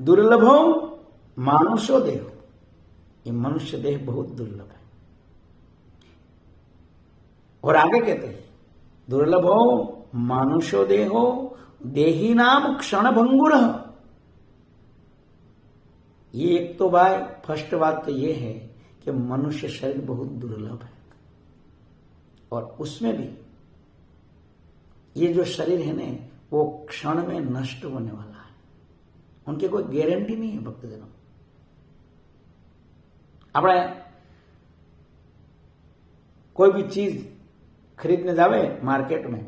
दुर्लभो मानुषो देह, ये मनुष्य देह बहुत दुर्लभ है। और आगे कहते हैं दुर्लभो मानुषो देहो देही नाम क्षण भंगुर। ये एक तो भाई फर्स्ट बात तो ये है कि मनुष्य शरीर बहुत दुर्लभ है, और उसमें भी ये जो शरीर है ना वो क्षण में नष्ट होने वाला है, उनकी कोई गारंटी नहीं है। भक्तजनों, આપણે कोई भी चीज खरीदने जावे मार्केट में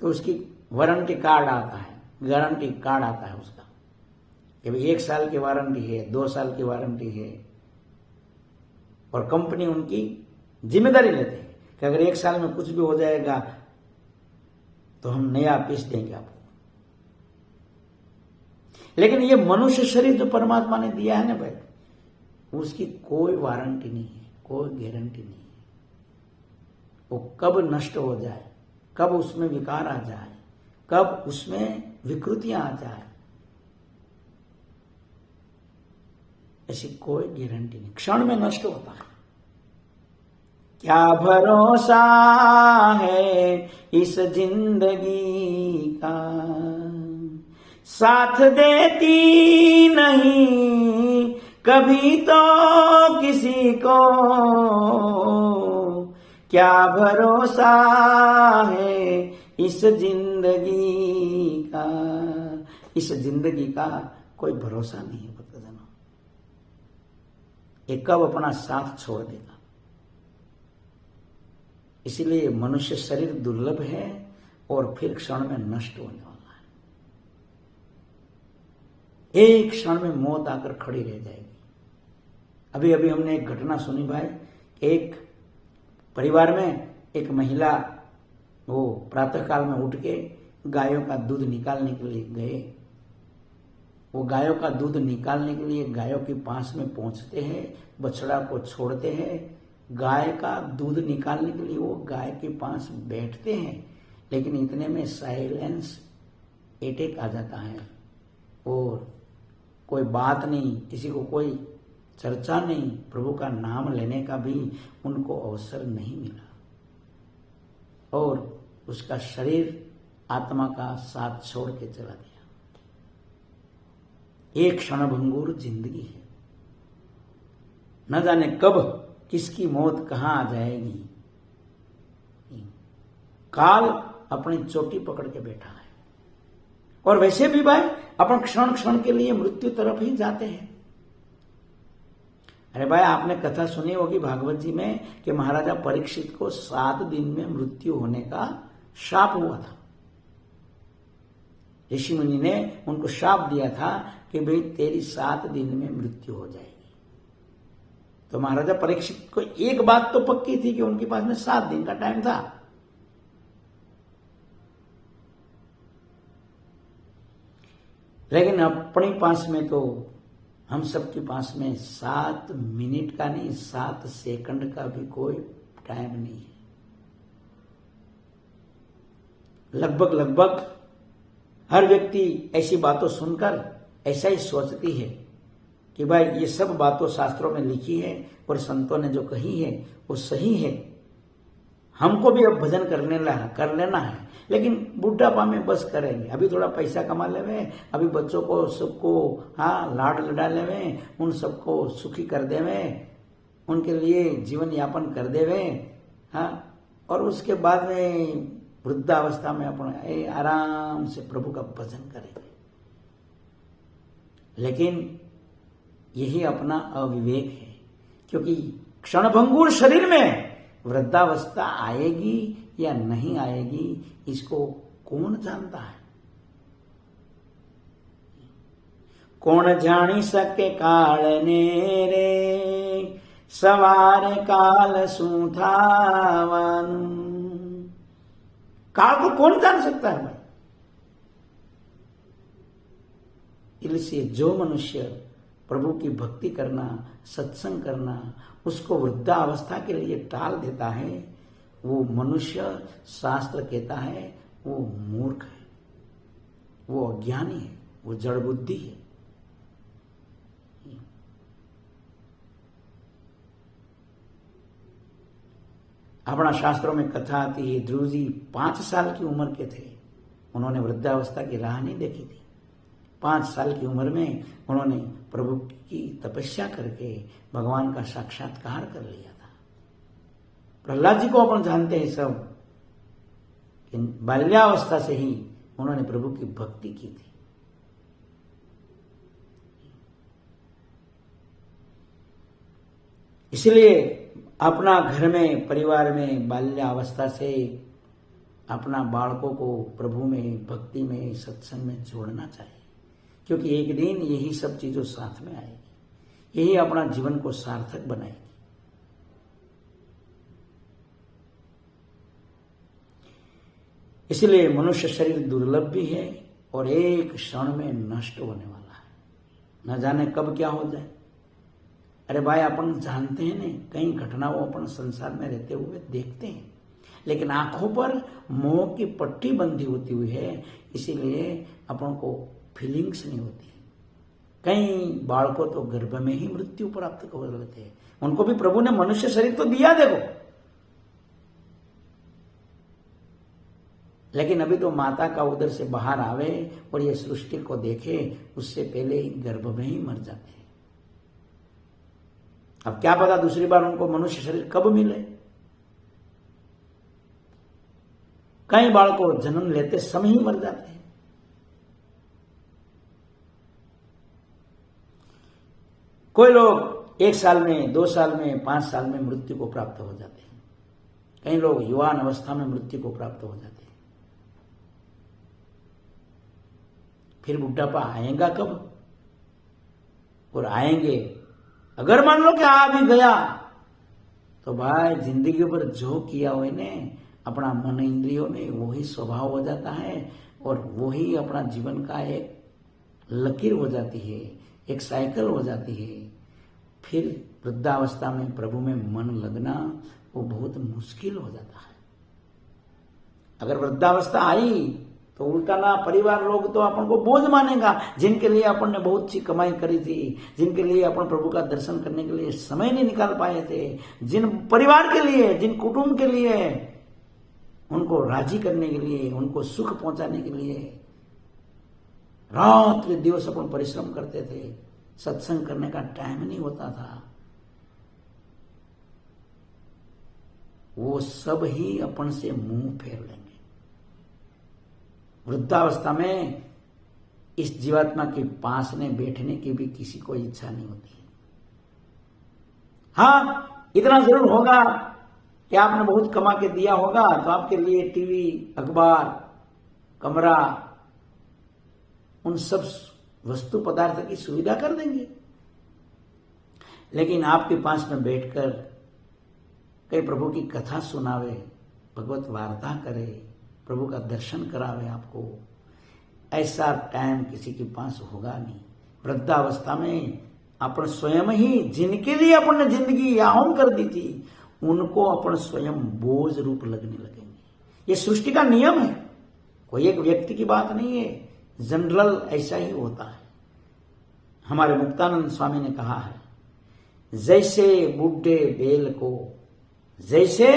तो उसकी वारंटी कार्ड आता है, गारंटी कार्ड आता है उसका कि भाई 1 साल की वारंटी है, 2 साल की वारंटी है, और कंपनी उनकी जिम्मेदारी लेते हैं कि अगर 1 साल में कुछ भी हो जाएगा तो हम नया पीस देंगे आपको। लेकिन ये मनुष्य शरीर जो परमात्मा ने दिया है ना भाई, उसकी कोई वारंटी नहीं है, कोई गारंटी नहीं है। वो कब नष्ट हो जाए, कब उसमें विकार आ जाए, कब उसमें विकृतियां आ जाए, ऐसी कोई गारंटी नहीं, क्षण में नष्ट होता है। क्या भरोसा है इस जिंदगी का, साथ देती नहीं कभी तो किसी को, क्या भरोसा है इस जिंदगी का, इस जिंदगी का कोई भरोसा नहीं है भक्तजनों, ये कब अपना साथ छोड़ देगा। इसीलिए मनुष्य शरीर दुर्लभ है और फिर क्षण में नष्ट होने वाला है, एक क्षण में मौत आकर खड़ी रह जाएगी। अभी अभी हमने एक घटना सुनी भाई, एक परिवार में एक महिला वो प्रातःकाल में उठ के गायों का दूध निकालने के लिए गए। वो गायों का दूध निकालने के लिए गायों के पास में पहुंचते हैं, बछड़ा को छोड़ते हैं, गाय का दूध निकालने के लिए वो गाय के पास बैठते हैं, लेकिन इतने में साइलेंस अटैक आ जाता है और कोई बात नहीं, किसी को कोई चर्चा नहीं, प्रभु का नाम लेने का भी उनको अवसर नहीं मिला, और उसका शरीर आत्मा का साथ छोड़ के चला गया। एक क्षणभंगुर जिंदगी है, न जाने कब किसकी मौत कहां आ जाएगी। काल अपनी चोटी पकड़ के बैठा है, और वैसे भी भाई अपन क्षण क्षण के लिए मृत्यु तरफ ही जाते हैं। अरे भाई, आपने कथा सुनी होगी भागवत जी में कि महाराजा परीक्षित को 7 दिन में मृत्यु होने का शाप हुआ था। ऋषि मुनि ने उनको शाप दिया था कि भाई तेरी 7 दिन में मृत्यु हो जाएगी। तो महाराजा परीक्षित को एक बात तो पक्की थी कि उनके पास में 7 दिन का टाइम था। लेकिन अपने पास में तो हम सबके पास में 7 मिनट का नहीं, 7 सेकंड का भी कोई टाइम नहीं है। लगभग हर व्यक्ति ऐसी बातों सुनकर ऐसा ही सोचती है कि भाई ये सब बातों शास्त्रों में लिखी है और संतों ने जो कही है वो सही है, हमको भी अब भजन कर लेना है। लेकिन बुढ़ापा में बस करेंगे, अभी थोड़ा पैसा कमा लेवे, अभी बच्चों को सबको लाड लड़ा लेवे, उन सबको सुखी कर देवे, उनके लिए जीवन यापन कर देवे, और उसके बाद में वृद्धावस्था में अपन आराम से प्रभु का भजन करेंगे। लेकिन यही अपना अविवेक है, क्योंकि क्षणभंगुर शरीर में वृद्धावस्था आएगी या नहीं आएगी इसको कौन जानता है। कौन जानी सके काल ने रे सवार काल सुथावानु। काल को कौन जान सकता है भाई। इसलिए जो मनुष्य प्रभु की भक्ति करना, सत्संग करना, उसको वृद्धावस्था के लिए टाल देता है, वो मनुष्य शास्त्र कहता है वो मूर्ख है, वो अज्ञानी है। वो जड़ बुद्धि है। अपना शास्त्रों में कथा आती है, ध्रुव जी 5 साल की उम्र के थे, उन्होंने वृद्धावस्था की राह नहीं देखी थी। 5 साल की उम्र में उन्होंने प्रभु की तपस्या करके भगवान का साक्षात्कार कर लिया था। प्रहलाद जी को अपन जानते हैं सब, बाल्यावस्था से ही उन्होंने प्रभु की भक्ति की थी। इसलिए अपना घर में, परिवार में बाल्यावस्था से अपना बालकों को प्रभु में, भक्ति में, सत्संग में जोड़ना चाहिए, क्योंकि एक दिन यही सब चीजों साथ में आएगी, यही अपना जीवन को सार्थक बनाएगी। इसलिए मनुष्य शरीर दुर्लभ भी है और एक क्षण में नष्ट होने वाला है, न जाने कब क्या हो जाए। अरे भाई, अपन जानते हैं ना, कई घटनाओं अपन संसार में रहते हुए देखते हैं, लेकिन आंखों पर मोह की पट्टी बंधी होती हुई है, इसीलिए अपन को फीलिंग्स नहीं होती। कई बालकों तो गर्भ में ही मृत्यु प्राप्त कर लेते हैं, उनको भी प्रभु ने मनुष्य शरीर तो दिया देखो, लेकिन अभी तो माता का उदर से बाहर आवे और ये सृष्टि को देखे, उससे पहले ही गर्भ में ही मर जाते हैं। अब क्या पता दूसरी बार उनको मनुष्य शरीर कब मिले। कई बालकों जन्म लेते समय ही मर जाते हैं। कोई लोग 1 साल में, 2 साल में, 5 साल में मृत्यु को प्राप्त हो जाते हैं। कई लोग युवान अवस्था में मृत्यु को प्राप्त हो जाते हैं। फिर बुढ़ापा आएगा कब? और आएंगे, अगर मान लो कि आ भी गया तो भाई जिंदगी पर जो किया हुए ने अपना मन इंद्रियों में, वही स्वभाव हो जाता है और वही अपना जीवन का एक लकीर हो जाती है, एक साइकिल हो जाती है। फिर वृद्धावस्था में प्रभु में मन लगना वो बहुत मुश्किल हो जाता है। अगर वृद्धावस्था आई तो उल्टा ना परिवार लोग तो अपन को बोझ मानेगा, जिनके लिए अपन ने बहुत सी कमाई करी थी, जिनके लिए अपन प्रभु का दर्शन करने के लिए समय नहीं निकाल पाए थे, जिन परिवार के लिए, जिन कुटुंब के लिए, उनको राजी करने के लिए, उनको सुख पहुंचाने के लिए रात दिवस अपन परिश्रम करते थे, सत्संग करने का टाइम नहीं होता था। वो सब ही अपन से मुंह फेर लेंगे। वृद्धावस्था में इस जीवात्मा के पास में बैठने की भी किसी को इच्छा नहीं होती। हाँ, इतना जरूर होगा कि आपने बहुत कमा के दिया होगा तो आपके लिए टीवी, अखबार, कमरा, उन सब वस्तु पदार्थ की सुविधा कर देंगे। लेकिन आपके पास में बैठकर कई प्रभु की कथा सुनावे, भगवत वार्ता करे, प्रभु का दर्शन करावे आपको, ऐसा टाइम किसी के पास होगा नहीं। वृद्धावस्था में अपन स्वयं ही, जिनके लिए अपन ने जिंदगी याहुम कर दी थी, उनको अपन स्वयं बोझ रूप लगने लगेंगे। ये सृष्टि का नियम है, कोई एक व्यक्ति की बात नहीं है, जनरल ऐसा ही होता है। हमारे मुक्तानंद स्वामी ने कहा है, जैसे बूढ़े बेल को, जैसे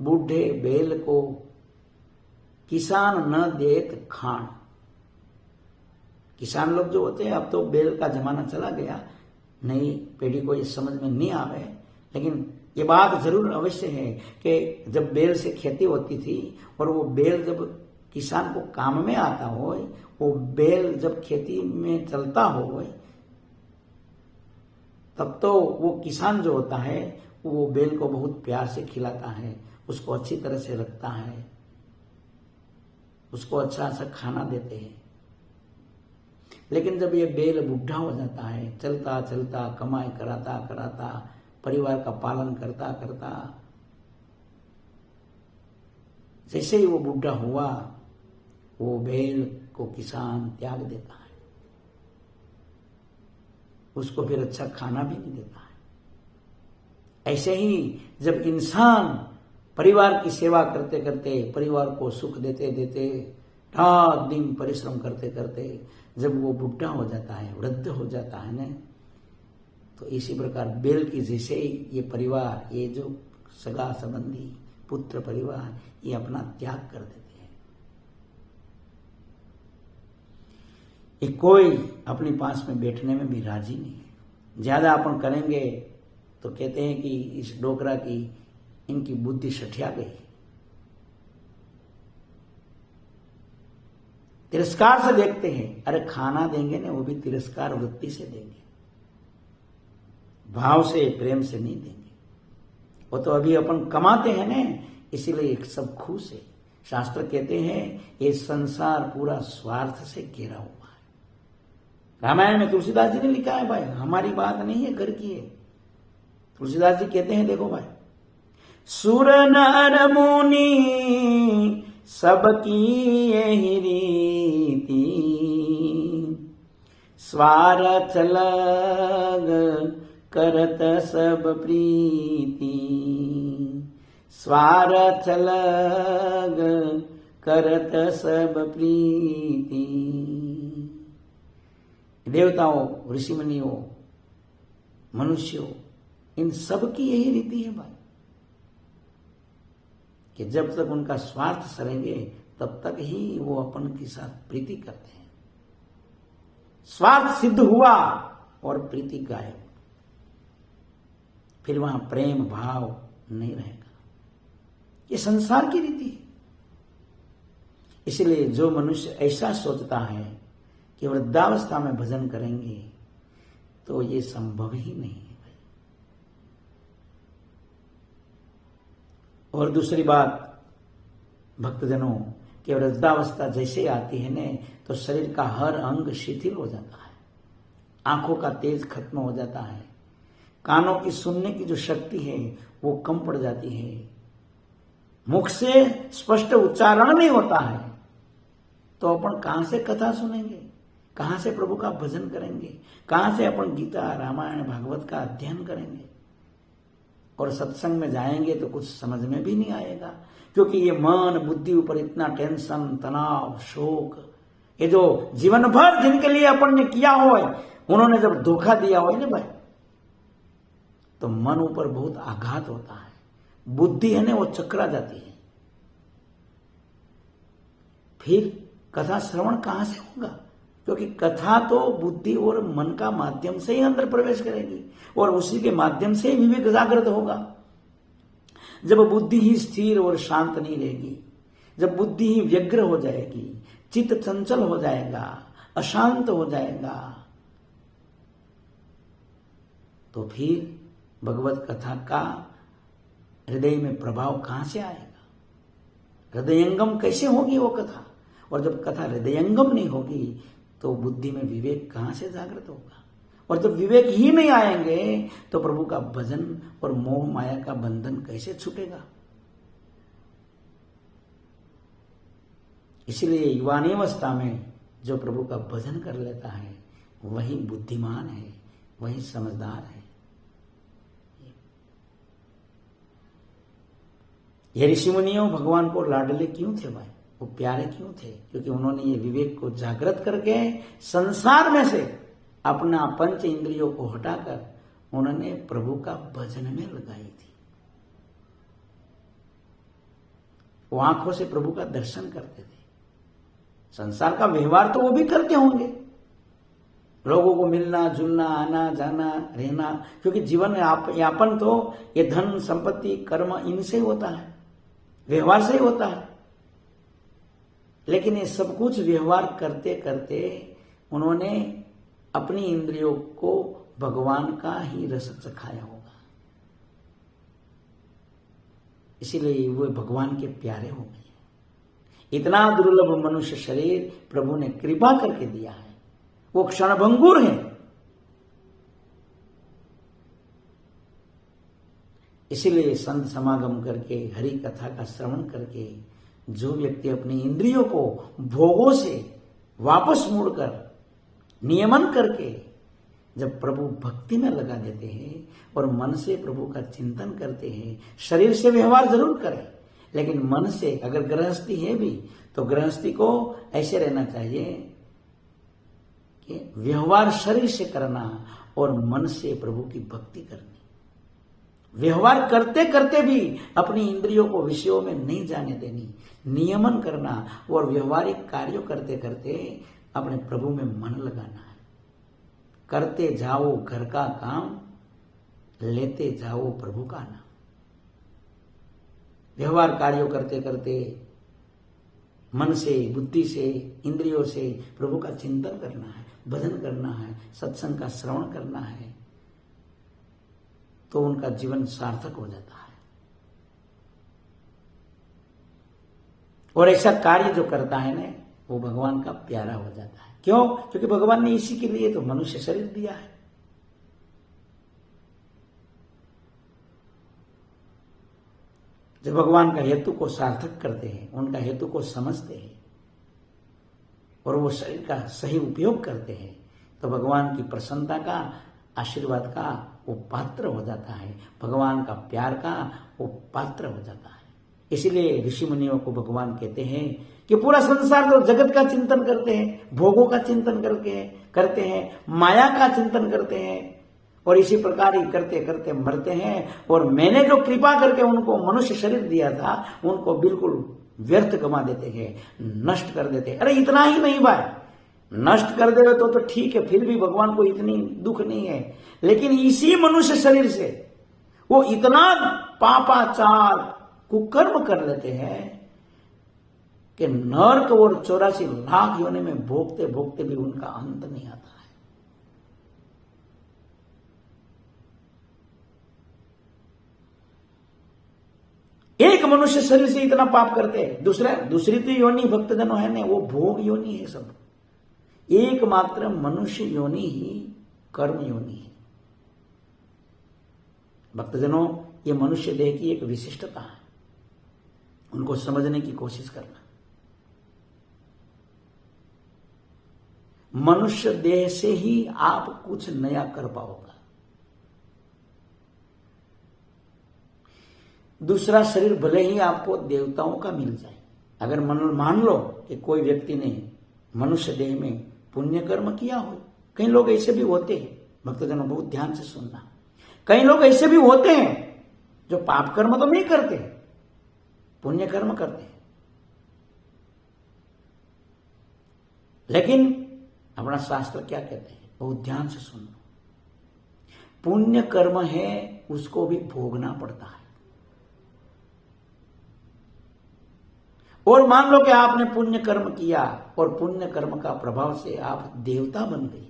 बूढ़े बेल को किसान न देत खान। किसान लोग जो होते हैं, अब तो बेल का जमाना चला गया, नई पीढ़ी को ये समझ में नहीं आवे, लेकिन ये बात जरूर अवश्य है कि जब बेल से खेती होती थी और वो बेल जब किसान को काम में आता हो, वो बेल जब खेती में चलता हो, तब तो वो किसान जो होता है वो बेल को बहुत प्यार से खिलाता है, उसको अच्छी तरह से रखता है, उसको अच्छा सा खाना देते हैं। लेकिन जब ये बेल बूढ़ा हो जाता है, चलता चलता, कमाई कराता कराता, परिवार का पालन करता करता, जैसे ही वो बूढ़ा हुआ, वो बेल को किसान त्याग देता है, उसको फिर अच्छा खाना भी नहीं देता है। ऐसे ही जब इंसान परिवार की सेवा करते करते, परिवार को सुख देते देते रात दिन परिश्रम करते करते जब वो बुढ़ा हो जाता है, वृद्ध हो जाता है ना, तो इसी प्रकार बेल की जैसे ये परिवार, ये जो सगा संबंधी पुत्र परिवार, ये अपना त्याग कर देते हैं। ये कोई अपने पास में बैठने में भी राजी नहीं है। ज्यादा अपन करेंगे तो कहते हैं कि इस डोकरा की इनकी बुद्धि सठिया गई। तिरस्कार से देखते हैं। अरे खाना देंगे ना, वो भी तिरस्कार वृत्ति से देंगे, भाव से, प्रेम से नहीं देंगे। वो तो अभी अपन कमाते हैं ना, इसीलिए सब खुश है। शास्त्र कहते हैं ये संसार पूरा स्वार्थ से घेरा हुआ है। रामायण में तुलसीदास जी ने लिखा है भाई, हमारी बात नहीं है, घर की है। तुलसीदास जी कहते हैं, देखो भाई, सुर नर मुनि सबकी यही रीति, स्वार्थ लग करत सब प्रीति, स्वार्थ लग करत सब प्रीति। देवताओं, ऋषि मुनियों, मनुष्यों, इन सब की यही रीति है भाई, कि जब तक उनका स्वार्थ सरेंगे तब तक ही वो अपन के साथ प्रीति करते हैं। स्वार्थ सिद्ध हुआ और प्रीति गायब, फिर वहां प्रेम भाव नहीं रहेगा। ये संसार की रीति है। इसलिए जो मनुष्य ऐसा सोचता है कि वृद्धावस्था में भजन करेंगे, तो ये संभव ही नहीं है भाई। और दूसरी बात, भक्तजनों, कि वृद्धावस्था जैसे आती है न, तो शरीर का हर अंग शिथिल हो जाता है, आंखों का तेज खत्म हो जाता है, कानों की सुनने की जो शक्ति है वो कम पड़ जाती है, मुख से स्पष्ट उच्चारण नहीं होता है, तो अपन कहां से कथा सुनेंगे, कहां से प्रभु का भजन करेंगे, कहां से अपन गीता रामायण भागवत का अध्ययन करेंगे। और सत्संग में जाएंगे तो कुछ समझ में भी नहीं आएगा, क्योंकि ये मन बुद्धि ऊपर इतना टेंशन, तनाव, शोक, ये जो जीवन भर जिनके लिए अपन ने किया हो, उन्होंने जब धोखा दिया हो ना भाई, तो मन ऊपर बहुत आघात होता है, बुद्धि है ना वो चकरा जाती है। फिर कथा श्रवण कहां से होगा, क्योंकि कथा तो बुद्धि और मन का माध्यम से ही अंदर प्रवेश करेगी, और उसी के माध्यम से विवेक जागृत होगा। जब बुद्धि ही स्थिर और शांत नहीं रहेगी, जब बुद्धि ही व्यग्र हो जाएगी, चित्त चंचल हो जाएगा, अशांत हो जाएगा, तो फिर भगवत कथा का हृदय में प्रभाव कहां से आएगा, हृदयंगम कैसे होगी वो कथा। और जब कथा हृदयंगम नहीं होगी तो बुद्धि में विवेक कहां से जागृत होगा, और जब विवेक ही नहीं आएंगे तो प्रभु का भजन और मोह माया का बंधन कैसे छूटेगा। इसलिए युवानी अवस्था में जो प्रभु का भजन कर लेता है वही बुद्धिमान है, वही समझदार है। ये ऋषि मुनियों भगवान को लाडले क्यों थे भाई, वो प्यारे क्यों थे, क्योंकि उन्होंने ये विवेक को जागृत करके संसार में से अपना पंच इंद्रियों को हटाकर उन्होंने प्रभु का भजन में लगाई थी। वो आंखों से प्रभु का दर्शन करते थे। संसार का व्यवहार तो वो भी करते होंगे, लोगों को मिलना जुलना, आना जाना, रहना, क्योंकि जीवन यापन तो ये धन संपत्ति कर्म इनसे होता है, व्यवहार से ही होता है। लेकिन ये सब कुछ व्यवहार करते करते उन्होंने अपनी इंद्रियों को भगवान का ही रस चखाया होगा, इसीलिए वो भगवान के प्यारे हो गए। इतना दुर्लभ मनुष्य शरीर प्रभु ने कृपा करके दिया है, वो क्षणभंगुर है। इसीलिए संत समागम करके हरि कथा का श्रवण करके जो व्यक्ति अपनी इंद्रियों को भोगों से वापस मोड़कर नियमन करके जब प्रभु भक्ति में लगा देते हैं और मन से प्रभु का चिंतन करते हैं, शरीर से व्यवहार जरूर करें लेकिन मन से, अगर गृहस्थी है भी तो गृहस्थी को ऐसे रहना चाहिए कि व्यवहार शरीर से करना और मन से प्रभु की भक्ति करनी। व्यवहार करते करते भी अपनी इंद्रियों को विषयों में नहीं जाने देनी, नियमन करना और व्यवहारिक कार्यों करते करते अपने प्रभु में मन लगाना है। करते जाओ घर का काम, लेते जाओ प्रभु का नाम। व्यवहार कार्यों करते करते मन से, बुद्धि से, इंद्रियों से प्रभु का चिंतन करना है, भजन करना है, सत्संग का श्रवण करना है, तो उनका जीवन सार्थक हो जाता है। और ऐसा कार्य जो करता है ना, वो भगवान का प्यारा हो जाता है। क्यों? क्योंकि भगवान ने इसी के लिए तो मनुष्य शरीर दिया है। जब भगवान का हेतु को सार्थक करते हैं, उनका हेतु को समझते हैं और वो शरीर का सही उपयोग करते हैं, तो भगवान की प्रसन्नता का, आशीर्वाद का वो पात्र हो जाता है, भगवान का प्यार का वो पात्र हो जाता है। इसीलिए ऋषि मुनियों को भगवान कहते हैं कि पूरा संसार तो जगत का चिंतन करते हैं, भोगों का चिंतन करते हैं, माया का चिंतन करते हैं, और इसी प्रकार ही करते करते मरते हैं। और मैंने जो कृपा करके उनको मनुष्य शरीर दिया था, उनको बिल्कुल व्यर्थ गमा देते हैं, नष्ट कर देते हैं। अरे इतना ही नहीं भाई, नष्ट कर दे तो ठीक है, फिर भी भगवान को इतनी दुख नहीं है, लेकिन इसी मनुष्य शरीर से वो इतना पापाचार कुकर्म कर लेते हैं कि नरक और 84 लाख योनि में भोगते भोगते भी उनका अंत नहीं आता है। एक मनुष्य शरीर से इतना पाप करते हैं। दूसरी तो योनि भक्तजनों है ना, वो भोग योनि है सब। एकमात्र मनुष्य योनि ही कर्म योनि है। भक्तजनों, ये मनुष्य देह की एक विशिष्टता है, उनको समझने की कोशिश करना। मनुष्य देह से ही आप कुछ नया कर पाओगे। दूसरा शरीर भले ही आपको देवताओं का मिल जाए, अगर मान लो कि कोई व्यक्ति ने मनुष्य देह में पुण्य कर्म किया हो, कई लोग ऐसे भी होते हैं, भक्तजनों बहुत ध्यान से सुनना, कई लोग ऐसे भी होते हैं जो पाप कर्म तो नहीं करते, पुण्य कर्म करते हैं, लेकिन अपना शास्त्र क्या कहते हैं, बहुत ध्यान से सुनो। पुण्य कर्म है, उसको भी भोगना पड़ता है। और मान लो कि आपने पुण्य कर्म किया और पुण्य कर्म का प्रभाव से आप देवता बन गए,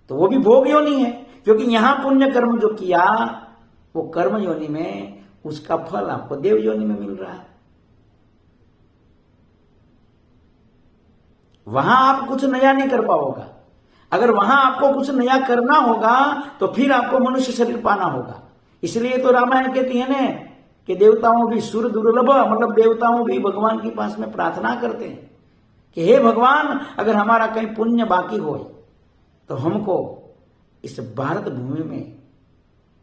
तो वो भी भोग योनि है, क्योंकि यहां पुण्य कर्म जो किया वो कर्म योनि में, उसका फल आपको देव योनि में मिल रहा है। वहां आप कुछ नया नहीं कर पाओगे। अगर वहां आपको कुछ नया करना होगा तो फिर आपको मनुष्य शरीर पाना होगा। इसलिए तो रामायण कहती है ना कि देवताओं भी सुर दुर्लभ, मतलब देवताओं भी भगवान के पास में प्रार्थना करते हैं कि हे भगवान, अगर हमारा कहीं पुण्य बाकी हो तो हमको इस भारत भूमि में,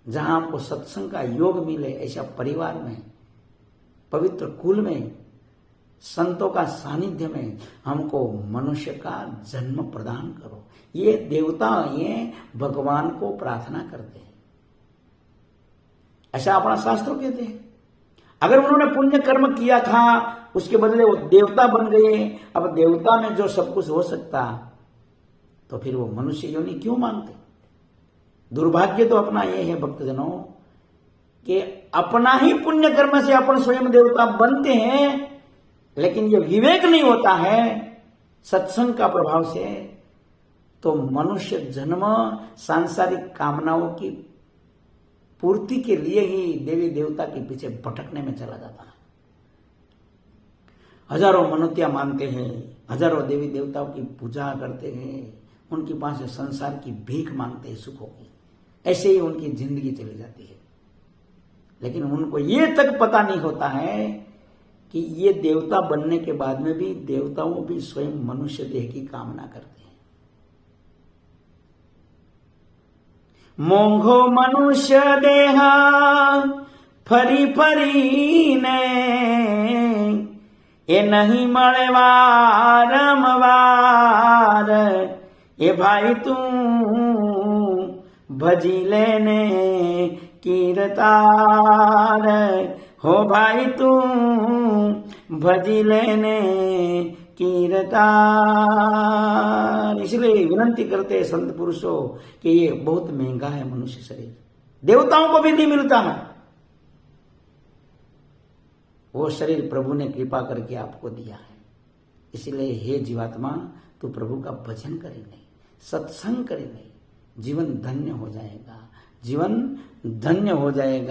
जहां हमको सत्संग का योग मिले, ऐसा परिवार में, पवित्र कुल में, संतों का सानिध्य में हमको मनुष्य का जन्म प्रदान करो। ये देवता, ये भगवान को प्रार्थना करते हैं, ऐसा अपना शास्त्र कहते हैं। अगर उन्होंने पुण्य कर्म किया था, उसके बदले वो देवता बन गए, अब देवता में जो सब कुछ हो सकता, तो फिर वो मनुष्य योनि क्यों मांगते? दुर्भाग्य तो अपना ये है भक्तजनों कि अपना ही पुण्य कर्म से अपन स्वयं देवता बनते हैं, लेकिन ये विवेक नहीं होता है सत्संग का प्रभाव से, तो मनुष्य जन्म सांसारिक कामनाओं की पूर्ति के लिए ही देवी देवता के पीछे भटकने में चला जाता है। हजारों मनोतियां मानते हैं, हजारों देवी देवताओं की पूजा करते हैं, उनके पास से संसार की भीख मांगते हैं सुखों की, ऐसे ही उनकी जिंदगी चली जाती है। लेकिन उनको ये तक पता नहीं होता है कि ये देवता बनने के बाद में भी देवताओं भी स्वयं मनुष्य देह की कामना करते हैं। मोंघो मनुष्य देहा फरी फरी ने, એ નહીં મળે વારંવાર, એ ભાઈ તું ભજી લેને कीरतार, हो भाई तू भजी लेने कीरतार। इसलिए विनंती करते हैं संत पुरुषों कि ये बहुत महंगा है मनुष्य शरीर, देवताओं को भी नहीं मिलता है। वो शरीर प्रभु ने कृपा करके आपको दिया है। इसलिए हे जीवात्मा, तू प्रभु का भजन करे नहीं, सत्संग करे नहीं, जीवन धन्य हो जाएगा, जीवन धन्य हो जाएगा।